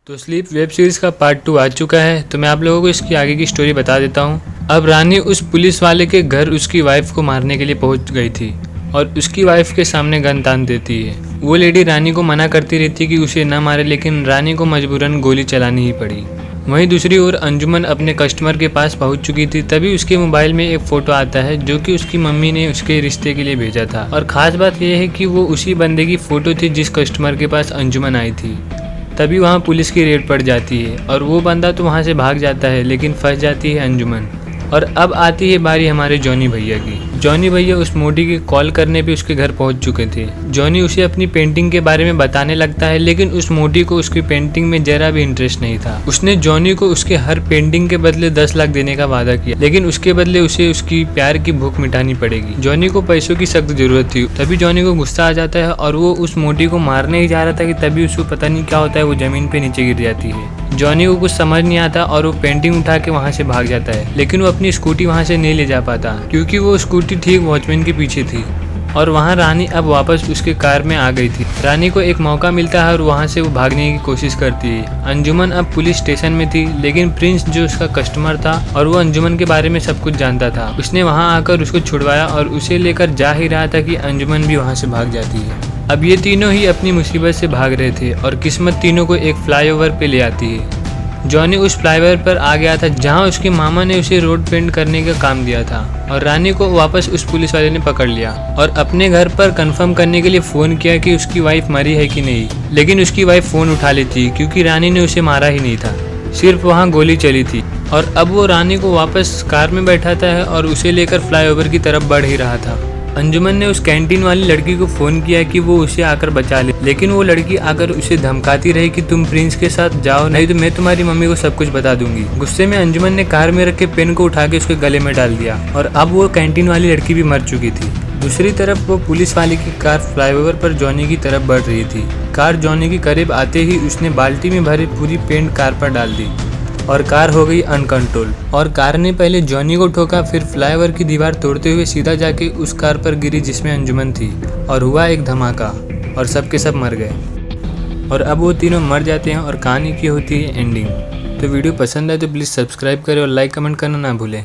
तो sleep web series का part 2 आ चुका है। तो मैं आप लोगों को इसकी आगे की स्टोरी बता देता हूँ। अब रानी उस पुलिस वाले के घर उसकी वाइफ को मारने के लिए पहुँच गई थी और उसकी वाइफ के सामने गन तान देती है। वो लेडी रानी को मना करती रहती कि उसे न मारे, लेकिन रानी को मजबूरन गोली चलानी ही पड़ी। वहीं दूसरी ओर अंजुमन अपने कस्टमर के पास पहुंच चुकी थी। तभी उसके मोबाइल में एक फ़ोटो आता है जो कि उसकी मम्मी ने उसके रिश्ते के लिए भेजा था। और ख़ास बात यह है कि वो उसी बंदे की फ़ोटो थी जिस कस्टमर के पास अंजुमन आई थी। तभी वहाँ पुलिस की रेड पड़ जाती है और वो बंदा तो वहाँ से भाग जाता है, लेकिन फंस जाती है अंजुमन। और अब आती है बारी हमारे जॉनी भैया की। जॉनी भैया उस मोटी के कॉल करने पे उसके घर पहुंच चुके थे। जॉनी उसे अपनी पेंटिंग के बारे में बताने लगता है, लेकिन उस मोटी को उसकी पेंटिंग में जरा भी इंटरेस्ट नहीं था। उसने जॉनी को उसके हर पेंटिंग के बदले 10 लाख देने का वादा किया, लेकिन उसके बदले उसे उसकी प्यार की भूख मिटानी पड़ेगी। जॉनी को पैसों की सख्त जरूरत थी। तभी जॉनी को गुस्सा आ जाता है और वो उस मोटी को मारने ही जा रहा था कि तभी उसको पता नहीं क्या होता है, वो जमीन पे नीचे गिर जाती है। जॉनी को कुछ समझ नहीं आता और वो पेंटिंग उठा के वहाँ से भाग जाता है, लेकिन वो अपनी स्कूटी वहाँ से नहीं ले जा पाता क्योंकि वो स्कूटी ठीक वॉचमैन के पीछे थी। और वहाँ रानी अब वापस उसके कार में आ गई थी। रानी को एक मौका मिलता है और वहाँ से वो भागने की कोशिश करती है। अंजुमन अब पुलिस स्टेशन में थी, लेकिन प्रिंस जो उसका कस्टमर था और वो अंजुमन के बारे में सब कुछ जानता था, उसने वहाँ आकर उसको छुड़वाया और उसे लेकर जा ही रहा था कि अंजुमन भी वहाँ से भाग जाती है। अब ये तीनों ही अपनी मुसीबत से भाग रहे थे और किस्मत तीनों को एक फ्लाईओवर पे ले आती है। जॉनी उस फ्लाईओवर पर आ गया था जहां उसके मामा ने उसे रोड पेंट करने का काम दिया था और रानी को वापस उस पुलिस वाले ने पकड़ लिया और अपने घर पर कंफर्म करने के लिए फ़ोन किया कि उसकी वाइफ मरी है कि नहीं। लेकिन उसकी वाइफ फ़ोन उठा लेती क्योंकि रानी ने उसे मारा ही नहीं था, सिर्फ वहाँ गोली चली थी। और अब वो रानी को वापस कार में बैठाता है और उसे लेकर फ्लाईओवर की तरफ बढ़ ही रहा था। अंजुमन ने उस कैंटीन वाली लड़की को फ़ोन किया कि वो उसे आकर बचा ले, लेकिन वो लड़की आकर उसे धमकाती रही कि तुम प्रिंस के साथ जाओ, नहीं तो मैं तुम्हारी मम्मी को सब कुछ बता दूंगी। गुस्से में अंजुमन ने कार में रखे पेन को उठा के उसके गले में डाल दिया और अब वो कैंटीन वाली लड़की भी मर चुकी थी। दूसरी तरफ वो पुलिस वाले की कार फ्लाईओवर पर जॉनी की तरफ बढ़ रही थी। कार जॉनी के करीब आते ही उसने बाल्टी में भरी पूरी पेंट कार पर डाल दी और कार हो गई अनकंट्रोल। और कार ने पहले जॉनी को ठोका, फिर फ्लाईओवर की दीवार तोड़ते हुए सीधा जाके उस कार पर गिरी जिसमें अंजुमन थी और हुआ एक धमाका और सब के सब मर गए। और अब वो तीनों मर जाते हैं और कहानी की होती है एंडिंग। तो वीडियो पसंद आए तो प्लीज़ सब्सक्राइब करें और लाइक कमेंट करना ना भूलें।